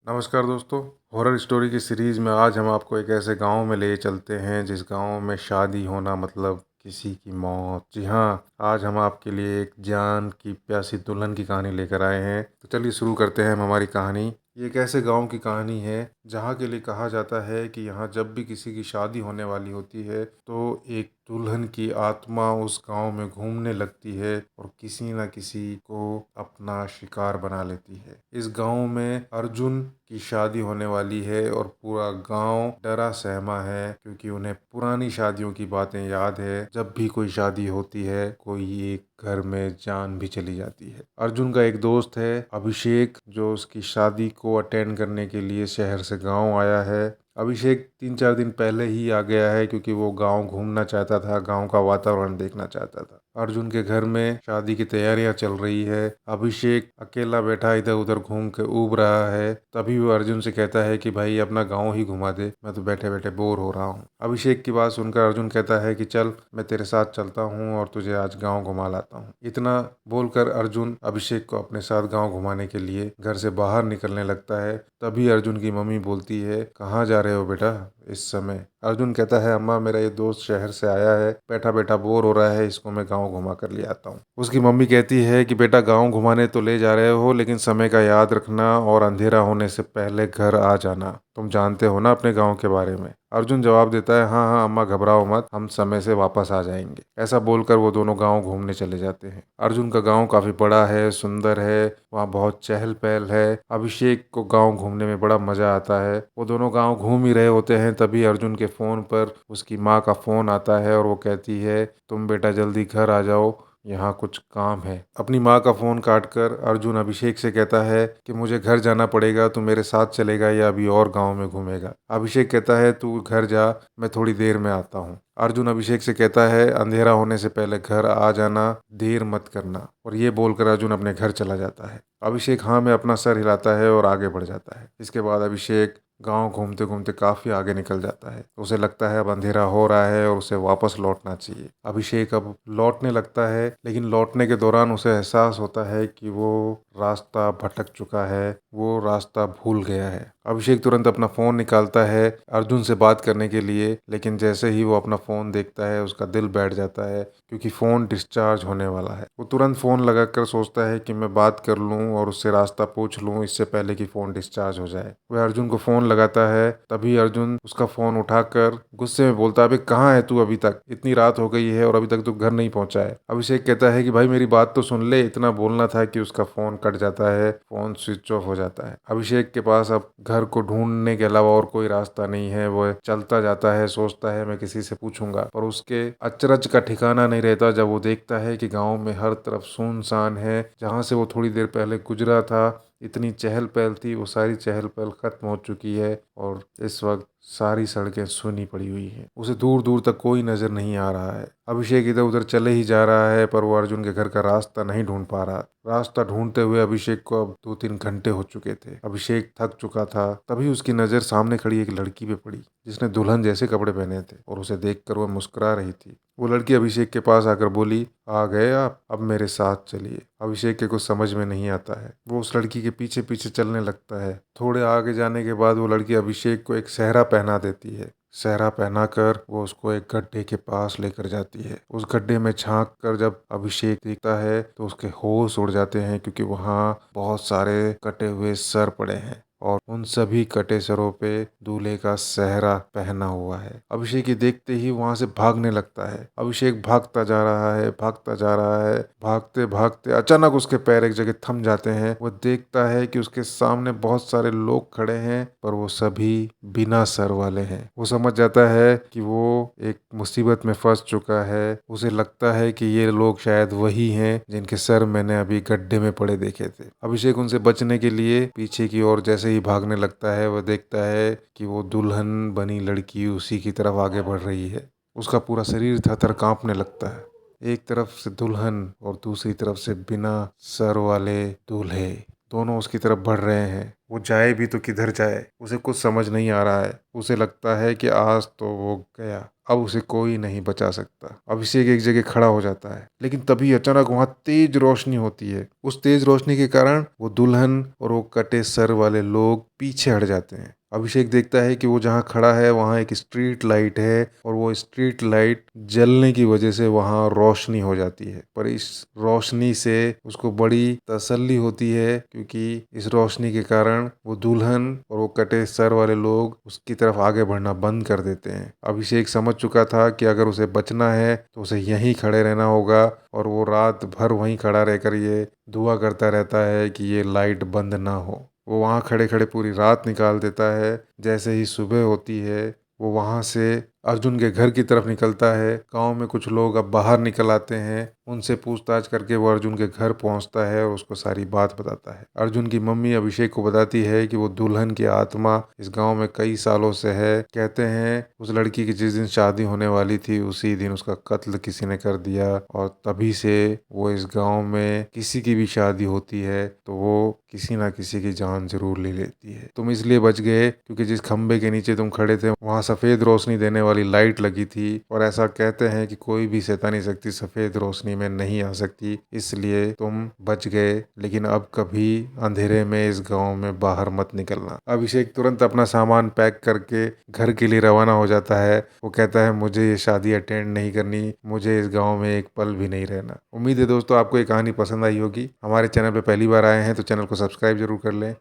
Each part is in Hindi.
नमस्कार दोस्तों। हॉरर स्टोरी की सीरीज़ में आज हम आपको एक ऐसे गांव में ले चलते हैं जिस गांव में शादी होना मतलब किसी की मौत। जी हाँ, आज हम आपके लिए एक जान की प्यासी दुल्हन की कहानी लेकर आए हैं। तो चलिए शुरू करते हैं हम हमारी कहानी। ये एक ऐसे गांव की कहानी है जहाँ के लिए कहा जाता है कि यहाँ जब भी किसी की शादी होने वाली होती है तो एक दुल्हन की आत्मा उस गांव में घूमने लगती है और किसी न किसी को अपना शिकार बना लेती है। इस गांव में अर्जुन की शादी होने वाली है और पूरा गांव डरा सहमा है क्योंकि उन्हें पुरानी शादियों की बातें याद है। जब भी कोई शादी होती है कोई एक घर में जान भी चली जाती है। अर्जुन का एक दोस्त है अभिषेक, जो उसकी शादी को अटेंड करने के लिए शहर से गांव आया है। अभिषेक 3-4 दिन पहले ही आ गया है क्योंकि वो गांव घूमना चाहता था, गांव का वातावरण देखना चाहता था। अर्जुन के घर में शादी की तैयारियां चल रही है। अभिषेक अकेला बैठा इधर उधर घूम के ऊब रहा है। तभी वो अर्जुन से कहता है कि भाई अपना गांव ही घुमा दे, मैं तो बैठे बैठे बोर हो रहा हूँ। अभिषेक की बात सुनकर अर्जुन कहता है कि चल मैं तेरे साथ चलता हूँ और तुझे आज गाँव घुमा लाता हूँ। इतना बोलकर अर्जुन अभिषेक को अपने साथ गाँव घुमाने के लिए घर से बाहर निकलने लगता है। तभी अर्जुन की मम्मी बोलती है, कहाँ जा रहे हो बेटा इस समय? अर्जुन कहता है, अम्मा मेरा ये दोस्त शहर से आया है, बैठा बैठा बोर हो रहा है, इसको मैं गांव घुमा कर ले आता हूँ। उसकी मम्मी कहती है कि बेटा गांव घुमाने तो ले जा रहे हो लेकिन समय का याद रखना और अंधेरा होने से पहले घर आ जाना। तुम जानते हो ना अपने गांव के बारे में। अर्जुन जवाब देता है, हाँ हाँ अम्मा घबराओ मत, हम समय से वापस आ जाएंगे। ऐसा बोलकर वो दोनों गांव घूमने चले जाते हैं। अर्जुन का गांव काफी बड़ा है, सुंदर है, वहाँ बहुत चहल पहल है। अभिषेक को गांव घूमने में बड़ा मजा आता है। वो दोनों गांव घूम ही रहे होते हैं तभी अर्जुन के फोन पर उसकी माँ का फोन आता है और वो कहती है, तुम बेटा जल्दी घर आ जाओ, यहाँ कुछ काम है। अपनी माँ का फोन काटकर अर्जुन अभिषेक से कहता है कि मुझे घर जाना पड़ेगा, तू मेरे साथ चलेगा या अभी और गांव में घूमेगा? अभिषेक कहता है, तू घर जा, मैं थोड़ी देर में आता हूँ। अर्जुन अभिषेक से कहता है, अंधेरा होने से पहले घर आ जाना, देर मत करना। और ये बोलकर अर्जुन अपने घर चला जाता है। अभिषेक हाँ में अपना सर हिलाता है और आगे बढ़ जाता है। इसके बाद अभिषेक गांव घूमते घूमते काफी आगे निकल जाता है। उसे लगता है अब अंधेरा हो रहा है और उसे वापस लौटना चाहिए। अभिषेक अब लौटने लगता है लेकिन लौटने के दौरान उसे एहसास होता है कि वो रास्ता भटक चुका है, वो रास्ता भूल गया है। अभिषेक तुरंत अपना फोन निकालता है अर्जुन से बात करने के लिए, लेकिन जैसे ही वो अपना फोन देखता है उसका दिल बैठ जाता है क्योंकि फोन डिस्चार्ज होने वाला है। वो तुरंत फोन लगाकर सोचता है कि मैं बात कर लूं और उससे रास्ता पूछ लूं इससे पहले कि फोन डिस्चार्ज हो जाए। वह अर्जुन को फोन लगाता है। तभी अर्जुन उसका फोन उठाकर गुस्से में बोलता है, अबे कहाँ है तू? अभी तक इतनी रात हो गई है और अभी तक तू घर नहीं पहुंचा है। अभिषेक कहता है कि भाई मेरी बात तो सुन ले। इतना बोलना था कि उसका फोन कट जाता है, फोन स्विच ऑफ हो जाता है। अभिषेक के पास अब घर को ढूंढने के अलावा और कोई रास्ता नहीं है। वो चलता जाता है, सोचता है मैं किसी से पूछूंगा, पर उसके अचरज का ठिकाना नहीं रहता जब वो देखता है कि गांव में हर तरफ सुनसान है। जहां से वो थोड़ी देर पहले गुजरा था इतनी चहल पहल थी, वो सारी चहल पहल खत्म हो चुकी है और इस वक्त सारी सड़कें सूनी पड़ी हुई हैं। उसे दूर दूर तक कोई नजर नहीं आ रहा है। अभिषेक इधर उधर चले ही जा रहा है पर वो अर्जुन के घर का रास्ता नहीं ढूंढ पा रहा। रास्ता ढूंढते हुए अभिषेक को अब 2-3 घंटे हो चुके थे। अभिषेक थक चुका था। तभी उसकी नजर सामने खड़ी एक लड़की पे पड़ी जिसने दुल्हन जैसे कपड़े पहने थे और उसे देखकर वह मुस्कुरा रही थी। वो लड़की अभिषेक के पास आकर बोली, आ गए आप, अब मेरे साथ चलिए। अभिषेक के कुछ समझ में नहीं आता है। वो उस लड़की के पीछे पीछे चलने लगता है। थोड़े आगे जाने के बाद वो लड़की अभिषेक को एक सेहरा पहना देती है। सेहरा पहनाकर वो उसको एक गड्ढे के पास लेकर जाती है। उस गड्ढे में झांक कर जब अभिषेक देखता है तो उसके होश उड़ जाते हैं क्योंकि वहाँ बहुत सारे कटे हुए सर पड़े हैं और उन सभी कटे सरों पे दूल्हे का सेहरा पहना हुआ है। अभिषेक ये देखते ही वहां से भागने लगता है। अभिषेक भागता जा रहा है, भागता जा रहा है। भागते भागते अचानक उसके पैर एक जगह थम जाते हैं। वो देखता है कि उसके सामने बहुत सारे लोग खड़े हैं पर वो सभी बिना सर वाले हैं। वो समझ जाता है कि वो एक मुसीबत में फंस चुका है। उसे लगता है कि ये लोग शायद वही हैं जिनके सर मैंने अभी गड्ढे में पड़े देखे थे। अभिषेक उनसे बचने के लिए पीछे की ओर जैसे ही भागने लगता है वह देखता है कि वो दुल्हन बनी लड़की उसी की तरफ आगे बढ़ रही है। उसका पूरा शरीर थर-थर कांपने लगता है। एक तरफ से दुल्हन और दूसरी तरफ से बिना सर वाले दूल्हे दोनों उसकी तरफ बढ़ रहे हैं। वो जाए भी तो किधर जाए, उसे कुछ समझ नहीं आ रहा है। उसे लगता है कि आज तो वो गया, अब उसे कोई नहीं बचा सकता। अभिषेक एक जगह खड़ा हो जाता है, लेकिन तभी अचानक वहां तेज रोशनी होती है। उस तेज रोशनी के कारण वो दुल्हन और वो कटे सर वाले लोग पीछे हट जाते हैं। अभिषेक देखता है कि वो जहाँ खड़ा है वहाँ एक स्ट्रीट लाइट है, और वो स्ट्रीट लाइट जलने की वजह से वहाँ रोशनी हो जाती है। पर इस रोशनी से उसको बड़ी तसल्ली होती है, क्योंकि इस रोशनी के कारण वो दुल्हन और वो कटे सर वाले लोग उसकी तरफ आगे बढ़ना बंद कर देते हैं। अभिषेक समझ चुका था कि अगर उसे बचना है तो उसे यहीं खड़े रहना होगा, और वो रात भर वहीं खड़ा रहकर ये दुआ करता रहता है कि ये लाइट बंद ना हो। वो वहाँ खड़े खड़े पूरी रात निकाल देता है। जैसे ही सुबह होती है वो वहाँ से अर्जुन के घर की तरफ निकलता है। गांव में कुछ लोग अब बाहर निकल आते हैं। उनसे पूछताछ करके वो अर्जुन के घर पहुंचता है और उसको सारी बात बताता है। अर्जुन की मम्मी अभिषेक को बताती है कि वो दुल्हन की आत्मा इस गांव में कई सालों से है। कहते हैं उस लड़की की जिस दिन शादी होने वाली थी उसी दिन उसका कत्ल किसी ने कर दिया, और तभी से वो इस गांव में किसी की भी शादी होती है तो वो किसी ना किसी की जान जरूर ले लेती है। तुम इसलिए बच गए क्योंकि जिस खंबे के नीचे तुम खड़े थे वहां सफेद रोशनी देने वाली लाइट लगी थी, और ऐसा कहते हैं कि कोई भी शैतानी शक्ति सफेद रोशनी में नहीं आ सकती, इसलिए तुम बच गए। लेकिन अब कभी अंधेरे में इस गांव में बाहर मत निकलना। अभिषेक तुरंत अपना सामान पैक करके घर के लिए रवाना हो जाता है। वो कहता है मुझे ये शादी अटेंड नहीं करनी, मुझे इस गाँव में एक पल भी नहीं रहना। उम्मीद है दोस्तों आपको ये कहानी पसंद आई होगी। हमारे चैनल पर पहली बार आए हैं तो चैनल को सब्सक्राइब जरूर कर लें।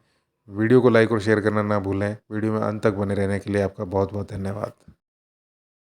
वीडियो को लाइक और शेयर करना ना भूलें। वीडियो में अंत तक बने रहने के लिए आपका बहुत बहुत धन्यवाद।